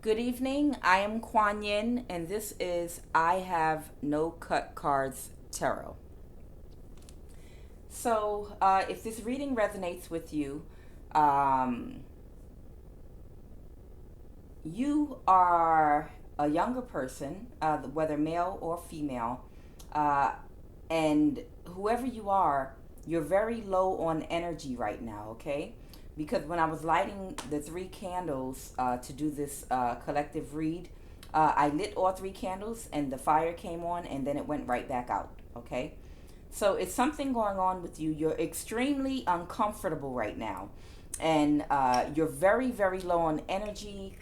Good evening. I am QUAN, and this is I Have No Cut Cards Tarot. So, if this reading resonates with you, um, you are a younger person, whether male or female, uh, and whoever you are, you're very low on energy right now, okay? Because when I was lighting the three candles to do this collective read, I lit all three candles and the fire came on and then it went right back out, okay? So it's something going on with you. You're extremely uncomfortable right now, and you're very, very low on energy.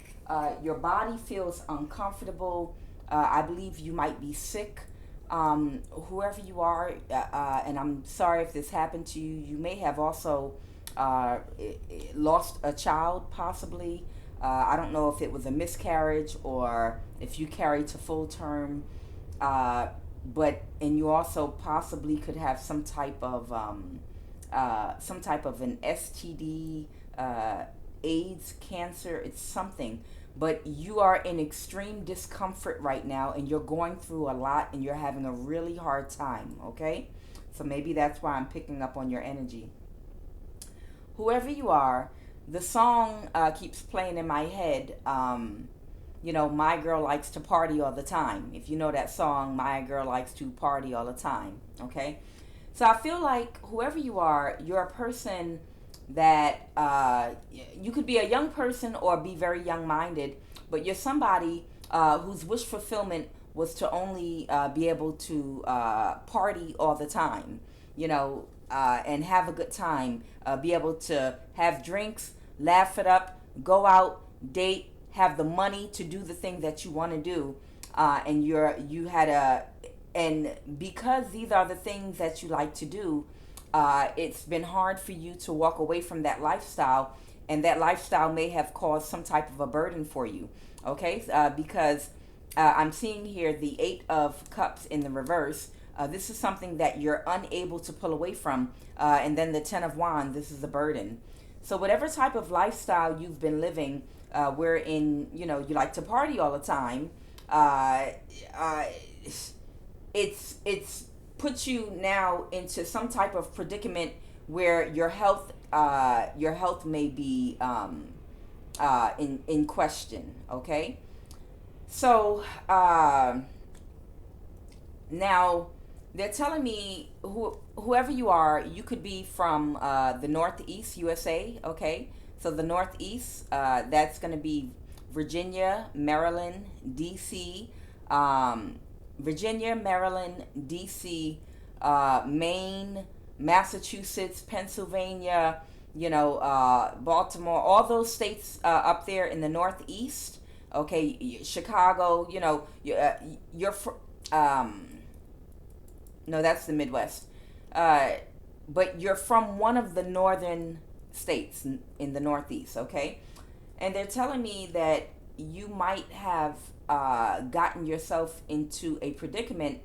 Your body feels uncomfortable. I believe you might be sick. Whoever you are, and I'm sorry if this happened to you, you may have also lost a child, possibly. I don't know if it was a miscarriage or if you carried to full term. And you also possibly could have some type of an STD, AIDS, cancer. It's something, but you are in extreme discomfort right now, and you're going through a lot, and you're having a really hard time. Okay, so maybe that's why I'm picking up on your energy. Whoever you are, the song keeps playing in my head. My girl likes to party all the time. If you know that song, my girl likes to party all the time. Okay? So I feel like whoever you are, you're a person that you could be a young person or be very young minded, but you're somebody whose wish fulfillment was to only be able to party all the time, and have a good time, be able to have drinks, laugh it up, go out, date, have the money to do the thing that you want to do, and because these are the things that you like to do, it's been hard for you to walk away from that lifestyle, and that lifestyle may have caused some type of a burden for you. Okay, because I'm seeing here the Eight of Cups in the reverse. This is something that you're unable to pull away from, and then the Ten of Wands. This is a burden. So whatever type of lifestyle you've been living, wherein you like to party all the time, it's put you now into some type of predicament where your health may be in question. Okay, so now they're telling me whoever you are, you could be from the Northeast USA. Okay, so the Northeast, that's going to be Virginia, Maryland, DC, Virginia, Maryland, DC, Maine, Massachusetts, Pennsylvania, Baltimore, all those states up there in the Northeast. Okay, Chicago, you're no, that's the Midwest. But you're from one of the northern states in the Northeast, okay? And they're telling me that you might have gotten yourself into a predicament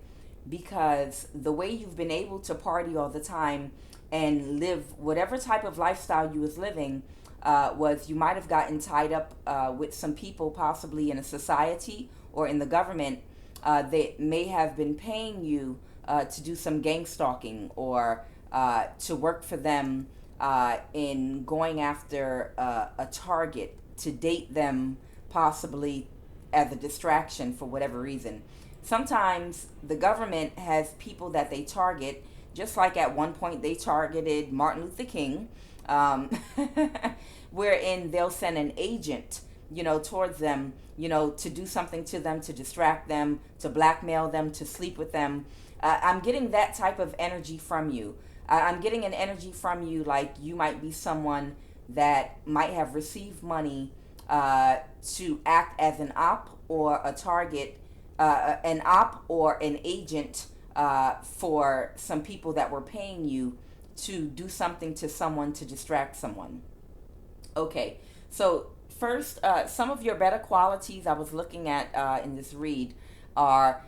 because the way you've been able to party all the time and live whatever type of lifestyle you was living was you might have gotten tied up with some people, possibly in a society or in the government. They may have been paying you to do some gang stalking or to work for them in going after a target, to date them possibly as a distraction for whatever reason. Sometimes the government has people that they target, just like at one point they targeted Martin Luther King, wherein they'll send an agent towards them, to do something to them, to distract them, to blackmail them, to sleep with them. I'm getting that type of energy from you. I'm getting an energy from you like you might be someone that might have received money to act as an op or a target, an op or an agent for some people that were paying you to do something to someone, to distract someone. Okay, so first, some of your better qualities I was looking at in this read are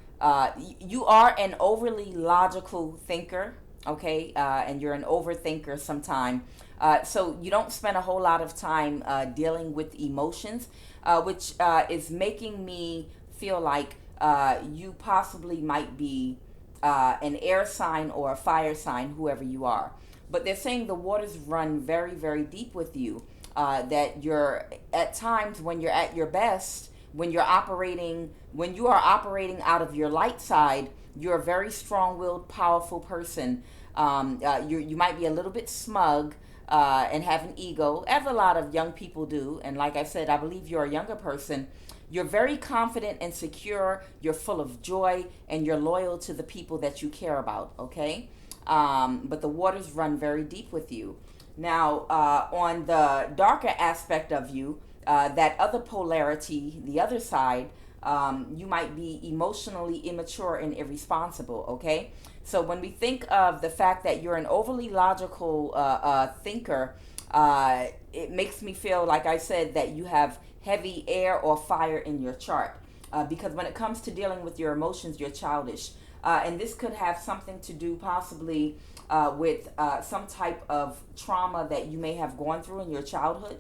you are an overly logical thinker, okay, and you're an overthinker sometime. So you don't spend a whole lot of time dealing with emotions, which is making me feel like you possibly might be an air sign or a fire sign, whoever you are. But they're saying the waters run very, very deep with you. That you're at times when you're at your best, when you are operating out of your light side, you're a very strong-willed, powerful person. You might be a little bit smug and have an ego, as a lot of young people do. And like I said, I believe you're a younger person. You're very confident and secure. You're full of joy, and you're loyal to the people that you care about, okay? But the waters run very deep with you. Now, on the darker aspect of you, that other polarity, the other side, you might be emotionally immature and irresponsible, okay? So when we think of the fact that you're an overly logical thinker, it makes me feel, like I said, that you have heavy air or fire in your chart. Because when it comes to dealing with your emotions, you're childish. And this could have something to do possibly with some type of trauma that you may have gone through in your childhood.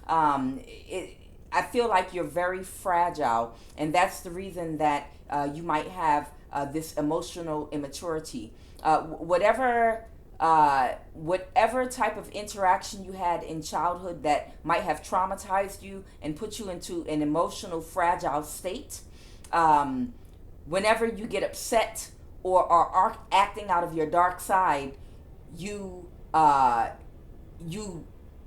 I feel like you're very fragile, and that's the reason that you might have this emotional immaturity. Whatever type of interaction you had in childhood that might have traumatized you and put you into an emotional fragile state, whenever you get upset or are acting out of your dark side, you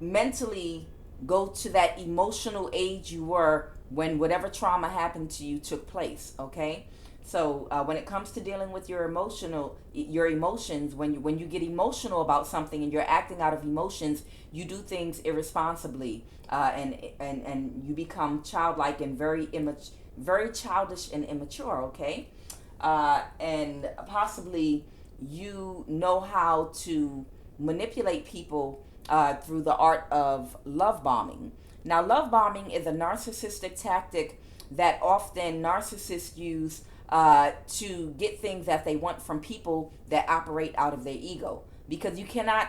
mentally go to that emotional age you were when whatever trauma happened to you took place, okay? So when it comes to dealing with your emotions, when you get emotional about something and you're acting out of emotions, you do things irresponsibly, and you become childlike and very childish and immature, okay? And possibly you know how to manipulate people through the art of love bombing. Now, love bombing is a narcissistic tactic that often narcissists use to get things that they want from people that operate out of their ego. Because you cannot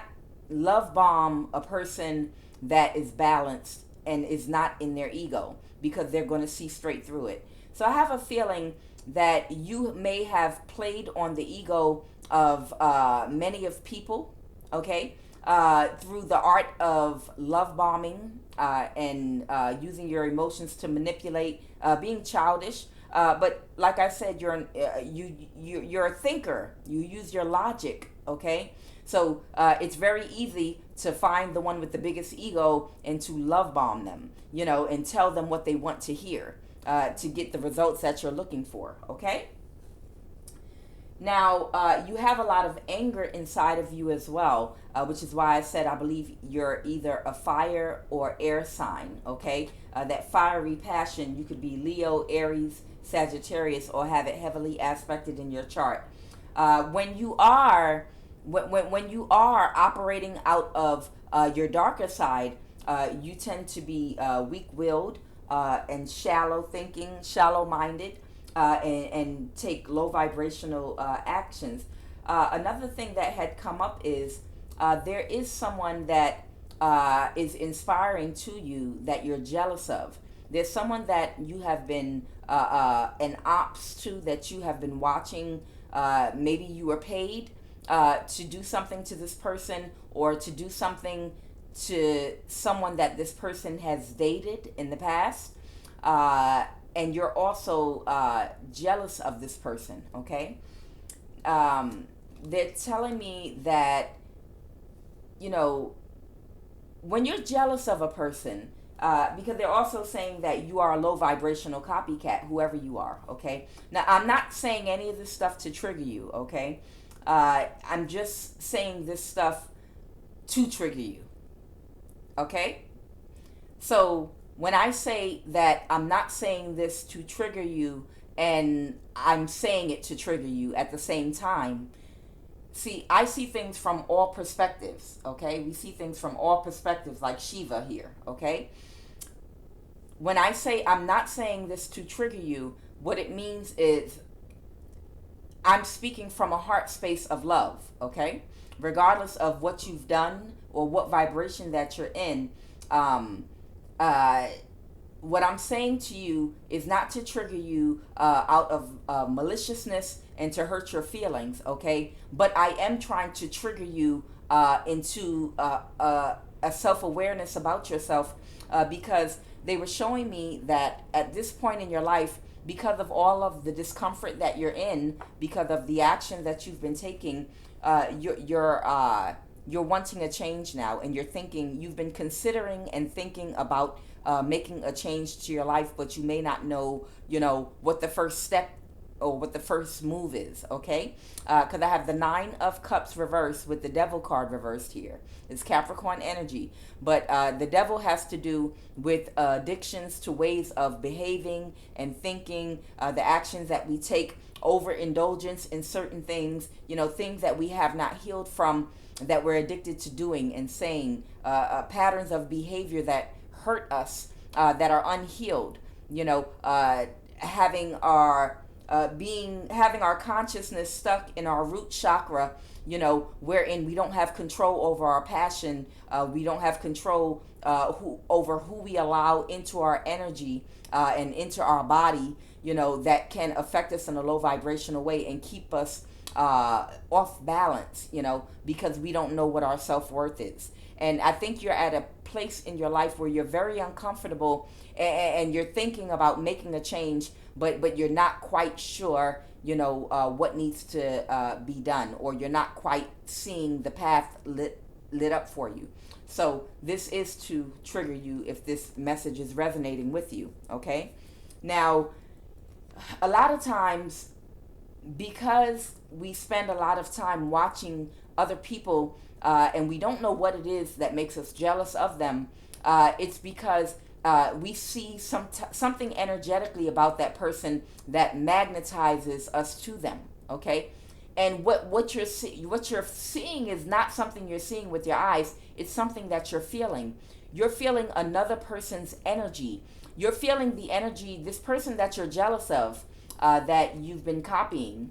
love bomb a person that is balanced and is not in their ego, because they're going to see straight through it. So I have a feeling that you may have played on the ego of many of people, okay? Through the art of love bombing and using your emotions to manipulate, being childish. But like I said, you're a thinker. You use your logic, okay? So it's very easy to find the one with the biggest ego and to love bomb them, and tell them what they want to hear to get the results that you're looking for, okay? Now, you have a lot of anger inside of you as well, which is why I said I believe you're either a fire or air sign, okay? That fiery passion, you could be Leo, Aries, Sagittarius, or have it heavily aspected in your chart. When you are operating out of your darker side, you tend to be weak-willed and shallow thinking, shallow-minded. And take low vibrational actions. Another thing that had come up is there is someone that is inspiring to you that you're jealous of. There's someone that you have been an ops to, that you have been watching. Maybe you were paid to do something to this person, or to do something to someone that this person has dated in the past. And you're also jealous of this person, okay? They're telling me that, when you're jealous of a person, because they're also saying that you are a low vibrational copycat, whoever you are, okay? Now, I'm not saying any of this stuff to trigger you, okay? I'm just saying this stuff to trigger you, okay? So when I say that I'm not saying this to trigger you, and I'm saying it to trigger you at the same time, see, I see things from all perspectives, okay? We see things from all perspectives, like Shiva here, okay? When I say I'm not saying this to trigger you, what it means is I'm speaking from a heart space of love, okay? regardless of what you've done or what vibration that you're in, um, uh, what I'm saying to you is not to trigger you out of maliciousness and to hurt your feelings, okay? But I am trying to trigger you into a self awareness about yourself, because they were showing me that at this point in your life, because of all of the discomfort that you're in, because of the action that you've been taking, you're wanting a change now, and you've been considering and thinking about making a change to your life, but you may not know, what the first step or what the first move is, okay? Because I have the Nine of Cups reversed with the Devil card reversed here. It's Capricorn energy. But the Devil has to do with addictions to ways of behaving and thinking, the actions that we take, overindulgence in certain things, things that we have not healed from, that we're addicted to doing and saying, patterns of behavior that hurt us, that are unhealed, having our having our consciousness stuck in our root chakra, wherein we don't have control over our passion, we don't have control over who we allow into our energy and into our body, that can affect us in a low vibrational way and keep us off balance, because we don't know what our self-worth is. And I think you're at a place in your life where you're very uncomfortable, and you're thinking about making a change, but you're not quite sure, what needs to be done, or you're not quite seeing the path lit up for you. So this is to trigger you if this message is resonating with you, okay? Now, a lot of times, because we spend a lot of time watching other people, and we don't know what it is that makes us jealous of them, it's because we see something energetically about that person that magnetizes us to them, okay? And what you're seeing is not something you're seeing with your eyes. It's something that you're feeling. You're feeling another person's energy. You're feeling the energy, this person that you're jealous of, that you've been copying.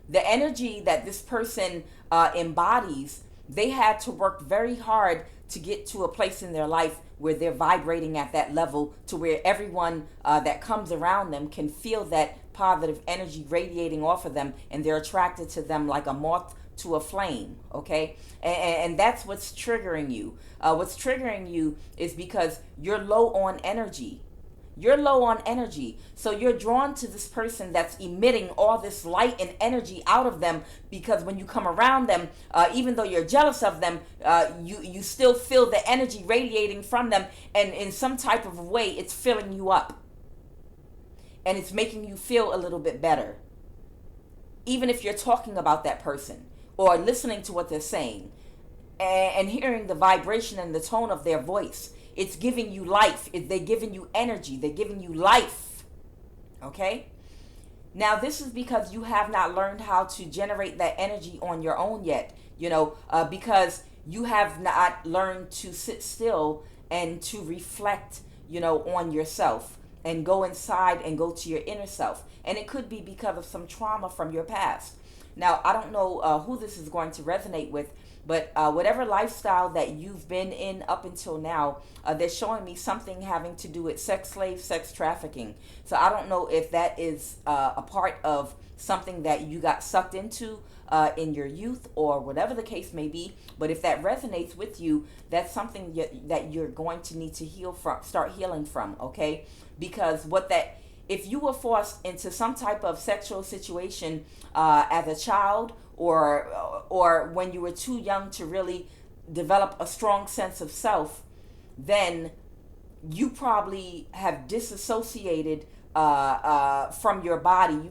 The energy that this person embodies, they had to work very hard to get to a place in their life where they're vibrating at that level, to where everyone that comes around them can feel that positive energy radiating off of them, and they're attracted to them like a moth to a flame, okay? And that's what's triggering you. What's triggering you is because you're low on energy. You're low on energy. So you're drawn to this person that's emitting all this light and energy out of them, because when you come around them, even though you're jealous of them, you still feel the energy radiating from them, and in some type of way, it's filling you up. And it's making you feel a little bit better. Even if you're talking about that person or listening to what they're saying and hearing the vibration and the tone of their voice, it's giving you life. They're giving you energy. They're giving you life. Okay? Now, this is because you have not learned how to generate that energy on your own yet. Because you have not learned to sit still and to reflect, on yourself and go inside and go to your inner self. And it could be because of some trauma from your past. Now, I don't know who this is going to resonate with, but whatever lifestyle that you've been in up until now, they're showing me something having to do with sex slave, sex trafficking. So I don't know if that is a part of something that you got sucked into in your youth, or whatever the case may be. But if that resonates with you, that's something that you're going to need to start healing from, okay? Because if you were forced into some type of sexual situation as a child, or when you were too young to really develop a strong sense of self, then you probably have disassociated from your body,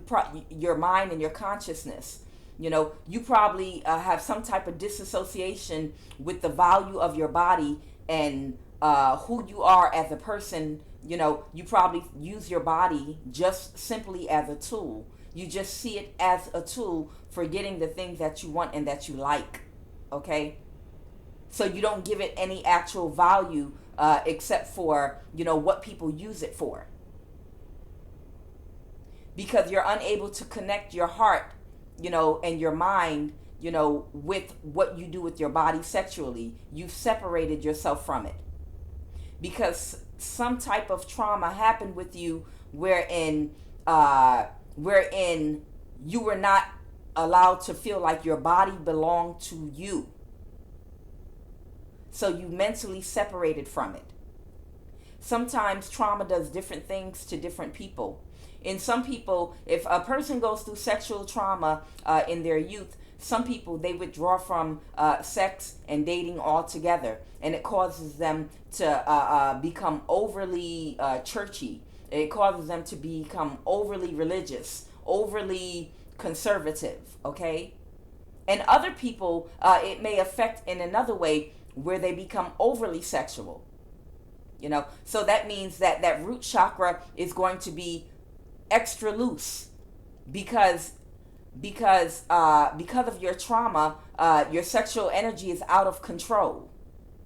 your mind and your consciousness. You probably have some type of disassociation with the value of your body and who you are as a person. You probably use your body just simply as a tool. You just see it as a tool for getting the things that you want and that you like, okay? So you don't give it any actual value except for, what people use it for. Because you're unable to connect your heart, and your mind, with what you do with your body sexually, you've separated yourself from it. Because some type of trauma happened with you wherein you were not allowed to feel like your body belonged to you. So you mentally separated from it. Sometimes trauma does different things to different people. In some people, if a person goes through sexual trauma in their youth, some people, they withdraw from sex and dating altogether, and it causes them to become overly churchy. It causes them to become overly religious, overly conservative, okay? And other people, it may affect in another way where they become overly sexual. So that means that root chakra is going to be extra loose because of your trauma. Your sexual energy is out of control,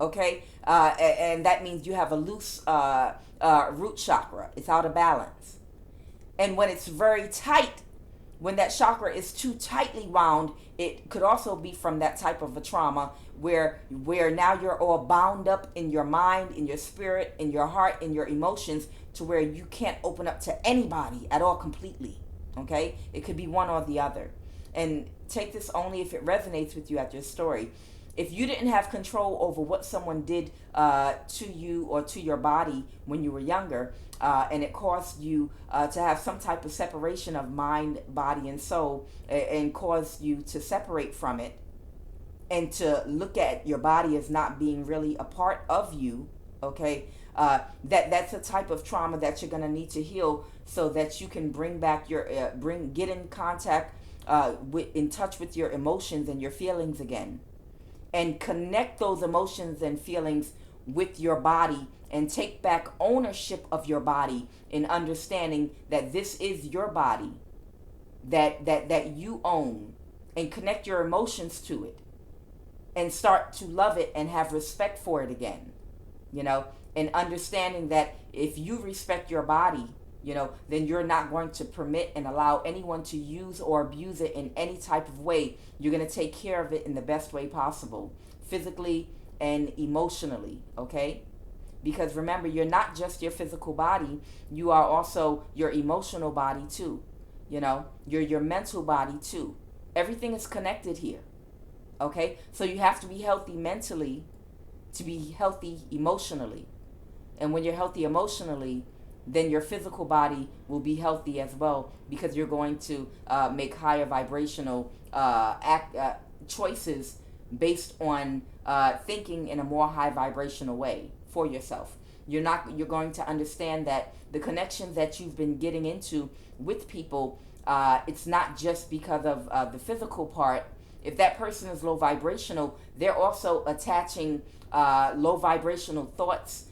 okay? And that means you have a loose root chakra. It's out of balance. And when it's very tight, when that chakra is too tightly wound, it could also be from that type of a trauma where now you're all bound up in your mind, in your spirit, in your heart, in your emotions, to where you can't open up to anybody at all completely, okay? It could be one or the other. And take this only if it resonates with you at your story. If you didn't have control over what someone did to you or to your body when you were younger, and it caused you to have some type of separation of mind, body, and soul, and caused you to separate from it, and to look at your body as not being really a part of you, okay? That's a type of trauma that you're gonna need to heal, so that you can bring back your get in contact in touch with your emotions and your feelings again, and connect those emotions and feelings with your body, and take back ownership of your body, in understanding that this is your body that you own, and connect your emotions to it, and start to love it and have respect for it again, and understanding that if you respect your body, then you're not going to permit and allow anyone to use or abuse it in any type of way. You're going to take care of it in the best way possible, physically and emotionally, okay? Because remember, you're not just your physical body, you are also your emotional body too. You're your mental body too. Everything is connected here, okay? So you have to be healthy mentally to be healthy emotionally. And when you're healthy emotionally, then your physical body will be healthy as well, because you're going to make higher vibrational choices based on thinking in a more high vibrational way for yourself. You're going to understand that the connections that you've been getting into with people, it's not just because of the physical part. If that person is low vibrational, they're also attaching low vibrational thoughts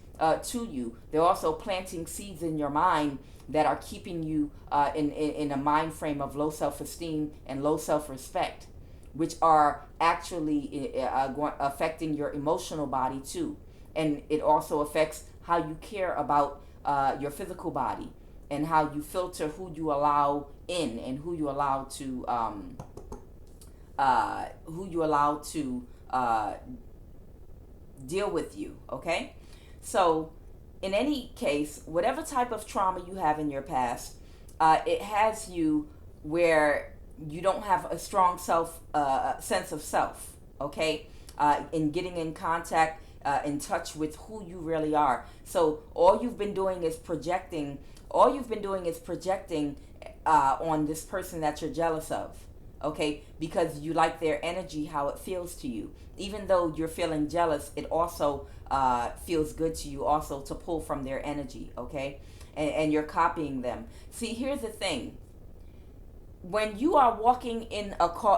to you. They're also planting seeds in your mind that are keeping you in a mind frame of low self-esteem and low self-respect, which are actually affecting your emotional body too. And it also affects how you care about your physical body, and how you filter who you allow in and who you allow to deal with you, okay? So in any case, whatever type of trauma you have in your past, it has you where you don't have a strong sense of self, okay? In getting in contact, in touch with who you really are. So all you've been doing is projecting on this person that you're jealous of, okay? Because you like their energy, how it feels to you. Even though you're feeling jealous, it also feels good to you also to pull from their energy, okay? And you're copying them. See, here's the thing. When you are walking in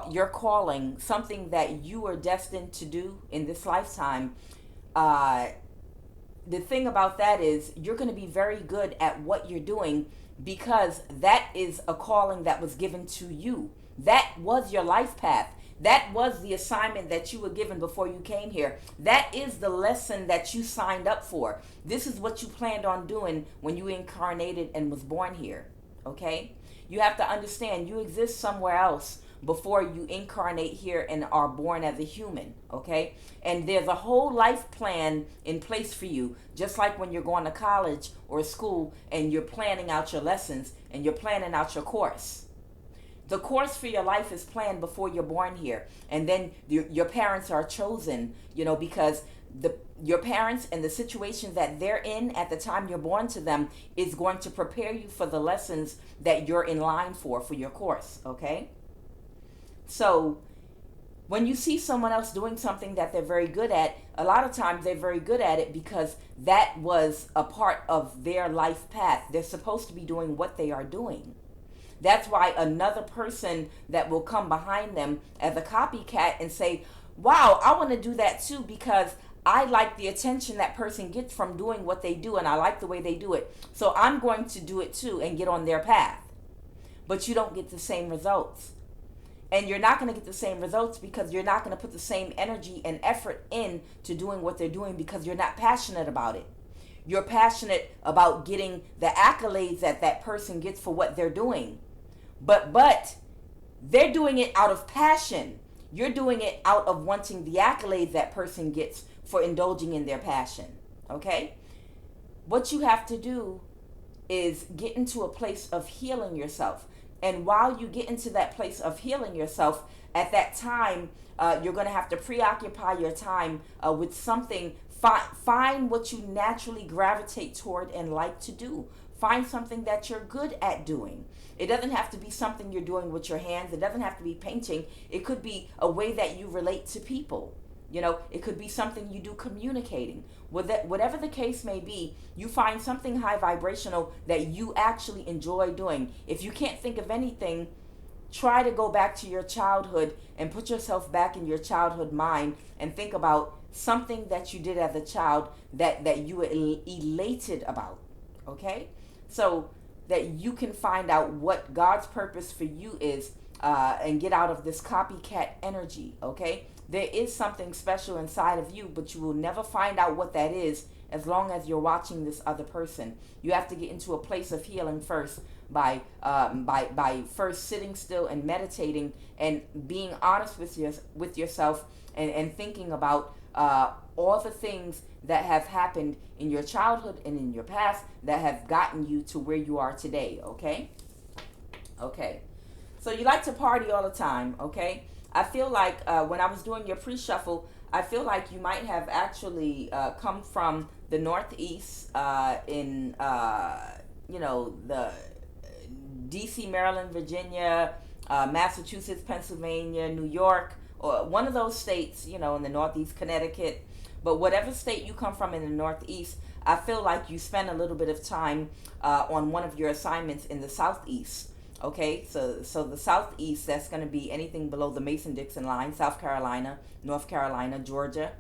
your calling, something that you are destined to do in this lifetime, the thing about that is you're going to be very good at what you're doing, because that is a calling that was given to you. That was your life path. That was the assignment that you were given before you came here. That is the lesson that you signed up for. This is what you planned on doing when you incarnated and was born here, okay? You have to understand you exist somewhere else, before you incarnate here and are born as a human, okay? And there's a whole life plan in place for you, just like when you're going to college or school and you're planning out your lessons and you're planning out your course. The course for your life is planned before you're born here, and then your parents are chosen, because your parents and the situations that they're in at the time you're born to them is going to prepare you for the lessons that you're in line for your course, okay? So when you see someone else doing something that they're very good at, a lot of times they're very good at it because that was a part of their life path. They're supposed to be doing what they are doing. That's why another person that will come behind them as a copycat and say, wow, I want to do that too because I like the attention that person gets from doing what they do and I like the way they do it. So I'm going to do it too and get on their path. But you don't get the same results. And you're not going to get the same results because you're not going to put the same energy and effort in to doing what they're doing because you're not passionate about it. You're passionate about getting the accolades that that person gets for what they're doing. But they're doing it out of passion. You're doing it out of wanting the accolades that person gets for indulging in their passion. Okay? What you have to do is get into a place of healing yourself. And while you get into that place of healing yourself, at that time, you're going to have to preoccupy your time with something. Find what you naturally gravitate toward and like to do. Find something that you're good at doing. It doesn't have to be something you're doing with your hands. It doesn't have to be painting. It could be a way that you relate to people. It could be something you do communicating. Whatever the case may be, you find something high vibrational that you actually enjoy doing. If you can't think of anything, try to go back to your childhood and put yourself back in your childhood mind and think about something that you did as a child that you were elated about. Okay? So that you can find out what God's purpose for you is and get out of this copycat energy, okay? There is something special inside of you, but you will never find out what that is as long as you're watching this other person. You have to get into a place of healing first by first sitting still and meditating and being honest with yourself and thinking about all the things that have happened in your childhood and in your past that have gotten you to where you are today, okay? Okay. So you like to party all the time, okay? I feel like when I was doing your pre-shuffle, I feel like you might have actually come from the Northeast in, the D.C., Maryland, Virginia, Massachusetts, Pennsylvania, New York, or one of those states, in the Northeast, Connecticut. But whatever state you come from in the Northeast, I feel like you spend a little bit of time on one of your assignments in the Southeast. Okay, so the Southeast, that's going to be anything below the Mason-Dixon line: South Carolina, North Carolina, Georgia,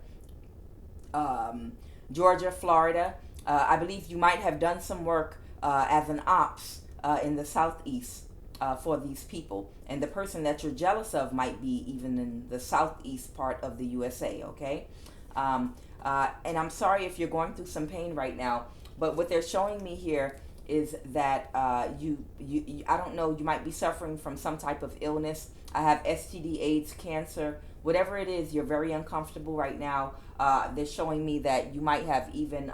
Florida. I believe you might have done some work as an ops in the Southeast for these people. And the person that you're jealous of might be even in the Southeast part of the USA, okay? And I'm sorry if you're going through some pain right now, but what they're showing me here is that you I don't know, you might be suffering from some type of illness. I have STD, AIDS, cancer, whatever it is. You're very uncomfortable right now. They're showing me that you might have even